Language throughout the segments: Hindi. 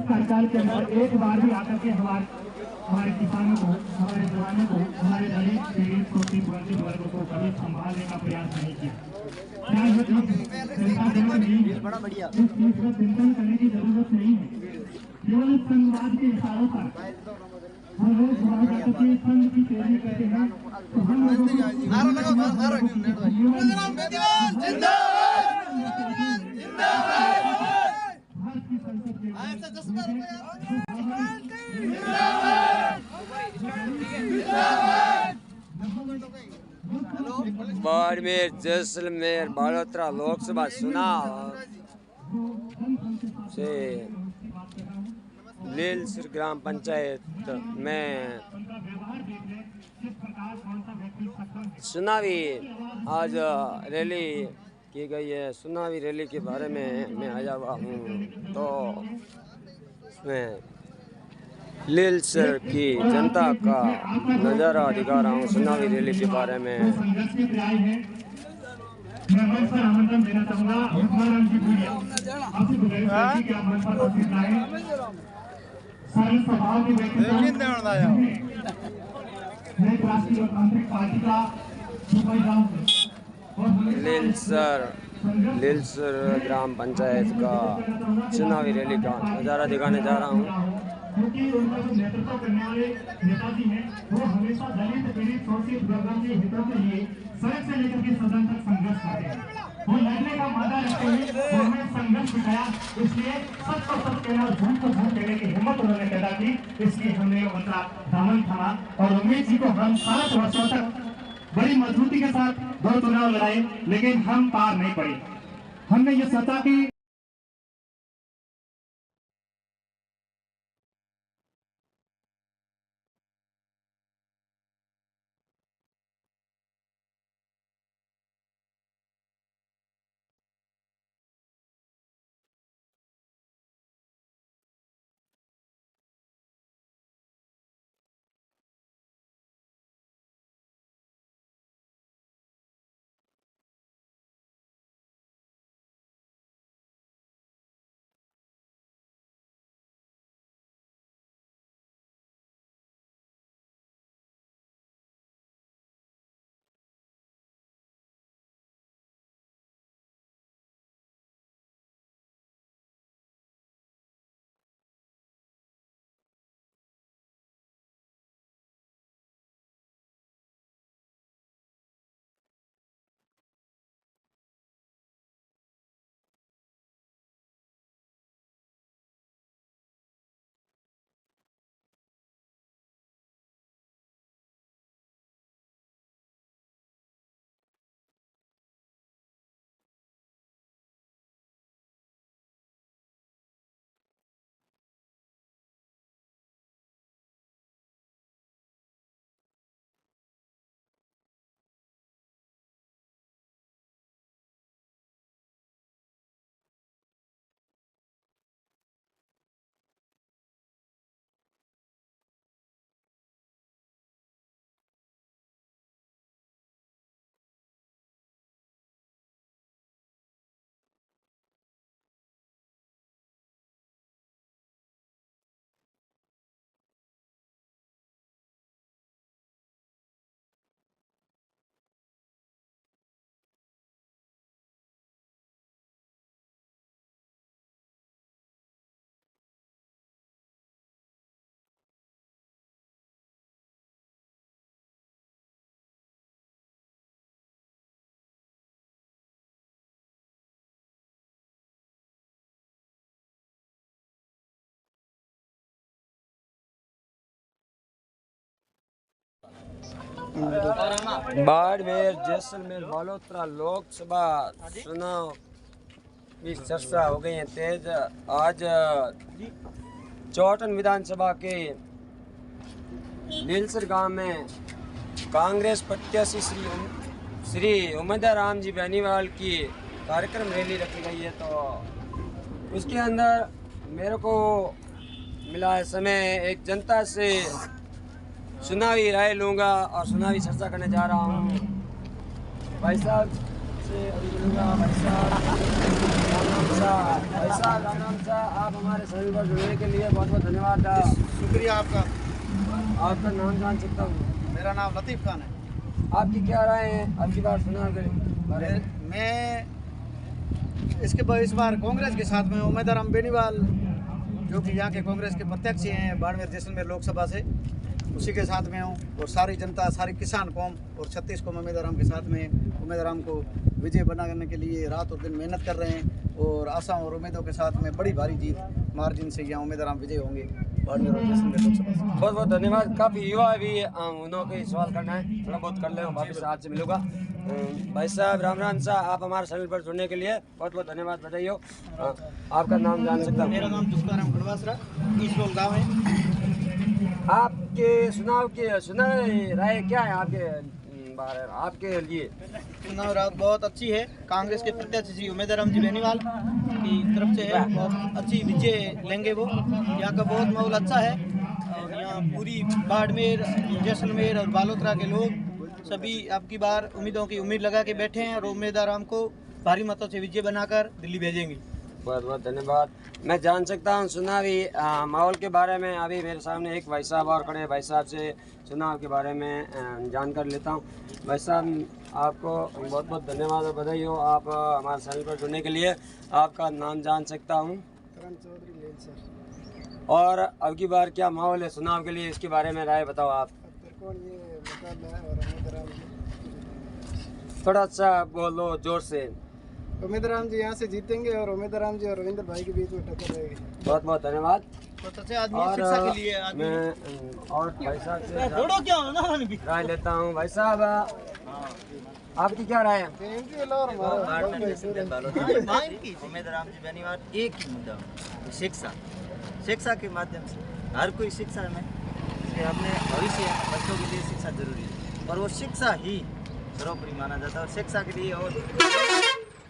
सरकार के अंदर एक बार भी आकर के हमारे किसानों को, हमारे जवानों को, हमारे दलित पीड़ित शोषित वंचित वर्गों को कभी संभालने का प्रयास नहीं किया। बड़ा बढ़िया चिंतन करने की जरूरत नहीं है। केवल संघवाद के इशारों पर हम लोग संघ की तैयारी करते हैं तो हम लोगों को बाड़मेर, जैसलमेर, बालोतरा लोकसभा चुनाव से लीलसर ग्राम पंचायत में चुनावी आज रैली की गई है। चुनावी रैली के बारे में मैं आया हुआ हूँ, तो इसमें लीलसर की जनता का नज़ारा दिखा रहा हूँ चुनावी रैली के बारे में। लीलसर ग्राम पंचायत का चुनावी रैली का नज़ारा दिखाने जा रहा हूँ। क्योंकि उनका जो नेतृत्व करने वाले नेताजी हैं वो हमेशा दलित पीड़ित शोषित वर्गों के हितों के लिए सड़क से लेकर के सदन तक संघर्ष करते हैं। वो लड़ने का वादा रखते हुए उन्होंने संघर्ष दिखाया, इसलिए सच को सच कहना और झूठ को झूठ कहने की हिम्मत उन्होंने पैदा की। इसलिए हमने उनका दामन थामा और उम्मीद जी को हम 7 वर्षों तक बड़ी मजबूती के साथ 2 चुनाव लड़ाए, लेकिन हम पार नहीं पड़े। हमने ये सोचा कि बाड़मेर, जैसलमेर, बालोतरा लोकसभा चुनाव की चर्चा हो गई है तेज। आज चौटन विधानसभा के लीलसर गांव में कांग्रेस प्रत्याशी श्री उमेदवार राम जी बेनीवाल की कार्यक्रम रैली रखी गई है, तो उसके अंदर मेरे को मिला है समय एक जनता से चुनावी राय लूँगा और चुनावी चर्चा करने जा रहा हूँ। भाई साहब से अभी मिलूंगा। भाई साहब राम नाम साहब, आप हमारे चैनल पर जुड़ने के लिए बहुत बहुत धन्यवाद। शुक्रिया आपका। आपका नाम जान सकता हूँ? मेरा नाम लतीफ़ खान है। आपकी क्या राय है आपकी बात सुना करें? मैं इस बार कांग्रेस के साथ में उमेदवार राम बेनीवाल जो कि यहाँ के कांग्रेस के प्रत्याशी हैं बाड़मेर जैसलमेर लोकसभा से, उसी के साथ में हूँ। और सारी जनता, सारी किसान कौम और 36 कौम उमेदवार राम के साथ में उमेदवार राम को विजय बनाने के लिए रात और दिन मेहनत कर रहे हैं। और आशाओं और उम्मीदों के साथ में बड़ी भारी जीत मार्जिन से यहाँ उमेदवार राम विजय होंगे बाड़मेर और जैसलमेर लोकसभा से। बहुत बहुत धन्यवाद। काफ़ी युवा भी उन्हों के सवाल करना है, थोड़ा बहुत कर ले, वापस आज से मिलूंगा। भाई साहब राम साहब, आप हमारे चैनल पर जुड़ने के लिए बहुत बहुत धन्यवाद। बधाई हो। आपका नाम जान सकता हूँ? मेरा नाम तुकाराम खड़वासरा, ईसरोल गाँव है। आपके चुनाव राय क्या है आपके लिए? चुनाव रात बहुत अच्छी है। कांग्रेस के प्रत्याशी श्री उमेदवार राम जी बेनीवाल की तरफ से है, बहुत अच्छी विजय लेंगे वो। यहाँ का बहुत माहौल अच्छा है और यहाँ पूरी बाड़मेर, जैसलमेर और बालोतरा के लोग सभी आपकी बार उम्मीदों की उम्मीद लगा के बैठे हैं और उमेदवार राम को भारी मतों से विजय बनाकर दिल्ली भेजेंगे। बहुत बहुत धन्यवाद। मैं जान सकता हूँ चुनावी माहौल के बारे में? अभी मेरे सामने एक भाई साहब और खड़े, भाई साहब से चुनाव के बारे में जानकर लेता हूँ। भाई साहब आपको बहुत बहुत धन्यवाद और बधाई हो आप हमारे चैनल पर जुड़ने के लिए। आपका नाम जान सकता हूँ? और अब की बार क्या माहौल है चुनाव के लिए, इसके बारे में राय बताओ आप। थोड़ा सा बोलो जोर से। उमेदवार राम जी यहाँ से जीतेंगे और उमेदवार राम जी और रविंद्र भाई के बीच में टक्कर रहेगी। बहुत बहुत धन्यवाद। और शिक्षा के लिए मैं और भाई साहब से राय लेता हूँ। भाई साहब आपकी क्या राय है? उमेदवार राम जी बेनीवाल एक ही मुद्दा, शिक्षा के माध्यम से हर कोई शिक्षा में अपने भविष्य बच्चों के लिए शिक्षा जरूरी है और वो शिक्षा ही सर्वोपरि माना जाता है। और शिक्षा के लिए और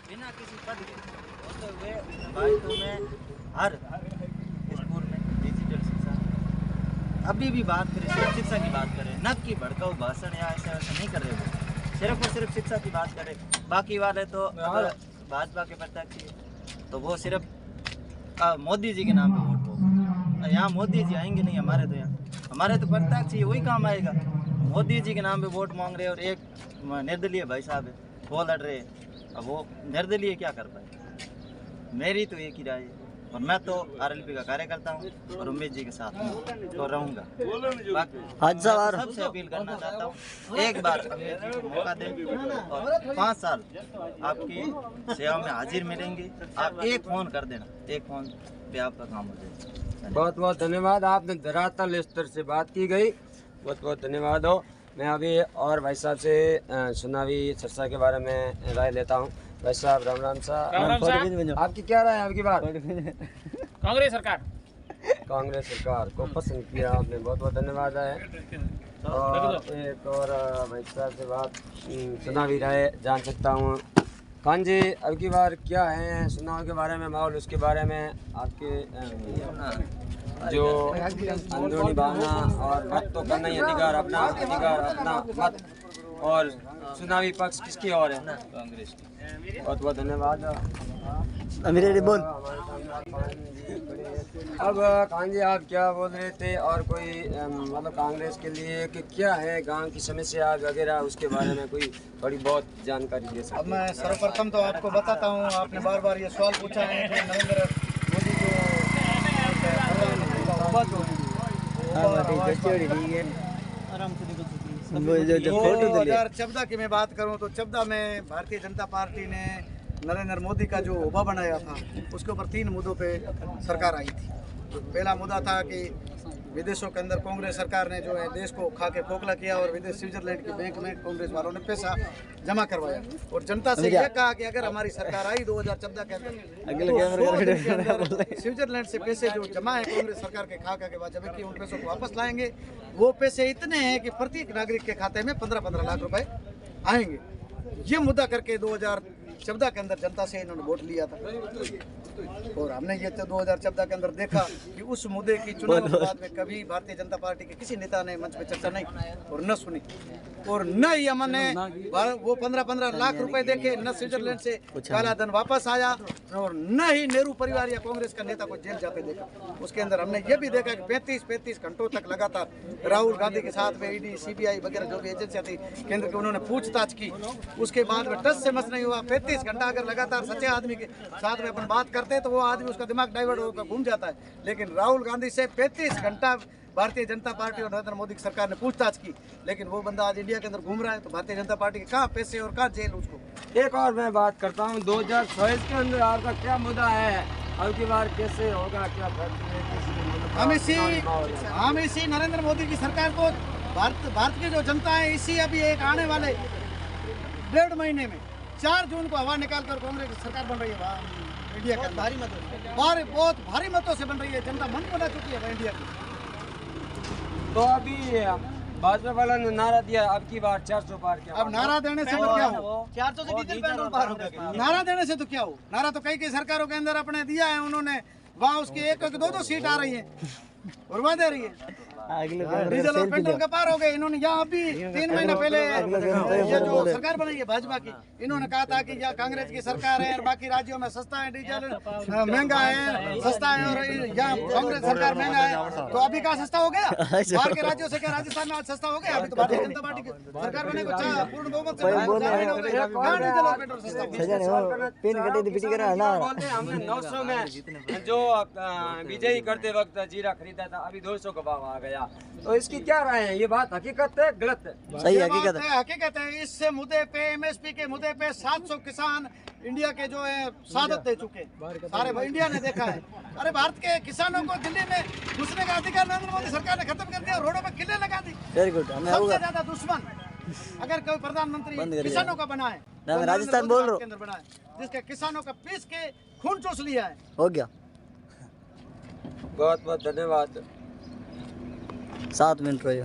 बिना किसी पद के होते हुए भारतों में हर स्कूल में डिजिटल शिक्षा, अभी भी बात करें सिर्फ शिक्षा की बात करें, न कि भड़काऊ भाषण या ऐसा नहीं कर रहे वो, सिर्फ और सिर्फ शिक्षा की बात करें। बाकी वाले तो अगर भाजपा के प्रत्याशी तो वो सिर्फ मोदी जी के नाम पे वोट होगा। यहाँ मोदी जी आएंगे नहीं, हमारे तो प्रत्याशी वही काम आएगा। मोदी जी के नाम पे वोट मांग रहे और एक निर्दलीय भाई साहब है वो लड़ रहे हैं। अब वो निर्दलीय क्या कर पाए? मेरी तो एक ही राय है और मैं तो आरएलपी का कार्यकर्ता हूँ और उम्मीद जी के साथ तो रहूँगा। सबसे अपील करना चाहता हूँ, एक बार उम्मीद जी को मौका दें और 5 साल आपकी सेवा में हाजिर मिलेंगे। आप एक फ़ोन कर देना, एक फ़ोन पे आपका काम हो जाएगा। बहुत बहुत धन्यवाद। आपने धरातल स्तर से बात की गई, बहुत बहुत धन्यवाद हो। मैं अभी और भाई साहब से चुनावी चर्चा के बारे में राय लेता हूं। भाई साहब राम साहब, आपकी क्या राय है आपकी बात? कांग्रेस सरकार को पसंद किया आपने, बहुत बहुत धन्यवाद है। और एक और भाई साहब से बात चुनावी राय जान सकता हूँ। खान जी अब की बार क्या है चुनाव के बारे में माहौल, उसके बारे में आपके जो अंदरूनी भावना और मत तो करना ही अधिकार, अपना मत, और चुनावी पक्ष किसकी ओर है? कांग्रेस। बहुत बहुत धन्यवाद। बोल। अब खान जी आप क्या बोल रहे थे और कोई मतलब कांग्रेस के लिए कि क्या है गांव की समस्या वगैरह, उसके बारे में कोई थोड़ी बहुत जानकारी दे सकते? अब मैं सर्वप्रथम तो आपको बताता हूँ, आपने बार बार ये सवाल पूछा है कि नरेंद्र मोदी जो 2014 की मैं बात करूं तो 14 में भारतीय जनता पार्टी ने नरेंद्र मोदी का जो होबा बनाया था उसके ऊपर 3 मुद्दों पे सरकार आई थी। तो पहला मुद्दा था कि विदेशों के अंदर कांग्रेस सरकार ने जो है देश को खा के खोखला किया और विदेश स्विट्जरलैंड की बैंक में कांग्रेस वालों ने पैसा जमा करवाया और जनता से यह कहा कि अगर हमारी सरकार आई 2014 के अंदर स्विट्जरलैंड से पैसे जो जमा है कांग्रेस सरकार के खा के बाद जबकि उन पैसों को वापस लाएंगे। वो पैसे इतने हैं कि प्रत्येक नागरिक के खाते में 15-15 लाख रुपए आएंगे। ये मुद्दा करके 2014 के अंदर जनता से इन्होंने वोट लिया था। और हमने ये 2014 के अंदर देखा कि उस मुद्दे की चुनाव के बाद में कभी भारतीय जनता पार्टी के किसी नेता ने मंच पे चर्चा नहीं और न सुनी, और न ही हमने वो 15-15 लाख रुपए देखे, न स्विट्जरलैंड से काला धन वापस आया, और न ही नेहरू परिवार या कांग्रेस का नेता को जेल जाते देखा। उसके अंदर हमने ये भी देखा कि 35 घंटों तक लगातार राहुल गांधी के साथ में ईडी, सीबीआई वगैरह जो भी एजेंसियां थी केंद्र की, उन्होंने पूछताछ की। उसके बाद में टस से मस नहीं हुआ। 35 घंटा अगर लगातार सच्चे आदमी के साथ में अपन बात करते हैं तो वो आदमी, उसका दिमाग डाइवर्ट होकर घूम जाता है। लेकिन राहुल गांधी से 35 घंटा भारतीय जनता पार्टी और नरेंद्र मोदी की सरकार ने पूछताछ की, लेकिन वो बंदा आज इंडिया के अंदर घूम रहा है। तो भारतीय जनता पार्टी के कहाँ पैसे और कहाँ जेल उसको। एक और मैं बात करता हूँ, 2024 के अंदर आपका क्या मुद्दा है, अब की बार कैसे होगा, क्या हम इसी नरेंद्र मोदी की सरकार को, भारत की जो जनता है, इसी अभी एक आने वाले 1.5 महीने में 4 जून को हवा निकाल कर कांग्रेस की सरकार बन रही है। इंडिया के बहुत भारी मतों से बन रही है। जनता मन बना चुकी है इंडिया की। तो अभी भाजपा वाला ने नारा दिया अब की बार 400 पार किया। अब नारा देने से तो क्या हो, 400 से डीजल पेट्रोल पार हो गया। नारा देने से तो क्या हो। नारा तो कई सरकारों के अंदर अपने दिया है उन्होंने, वहाँ उसकी 1-2 सीट आ रही है और वहाँ दे रही है। डीजल और पेट्रोल का पार हो गए। इन्होंने यहाँ अभी 3 महीने पहले ये जो सरकार बनाई है भाजपा की, इन्होंने कहा था कि यहाँ कांग्रेस की सरकार है और बाकी राज्यों में सस्ता है, डीजल महंगा है, सस्ता है, और यहाँ कांग्रेस सरकार महंगा है। तो अभी कहाँ सस्ता हो गया? बाहर के राज्यों से क्या राजस्थान में आज सस्ता हो गया? अभी तो भारतीय जनता पार्टी की सरकार बने को पूर्ण बहुमत से डीजल और पेट्रोल सस्ता हमने 900 में जो विजयी करते वक्त जीरा खरीदा था, अभी 200 का भाव आ गया। तो इसकी क्या राय है? ये बात हकीकत है, गलत है? सही हकीकत है। इस मुद्दे पे, एमएसपी के मुद्दे पे 700 किसान इंडिया के जो है शहादत दे चुके, सारे इंडिया ने देखा है। अरे भारत के किसानों को दिल्ली में घुसने का अधिकार नरेंद्र मोदी सरकार ने खत्म कर दिया, रोडों पे किले लगा दी। Very good. सबसे ज्यादा दुश्मन अगर कोई प्रधानमंत्री किसानों का बना है, राजस्थान बोल रहा हूं, बना है जिसके किसानों का पीस के खून चूस लिया है। हो गया। बहुत बहुत धन्यवाद। 7 मिनट रहे।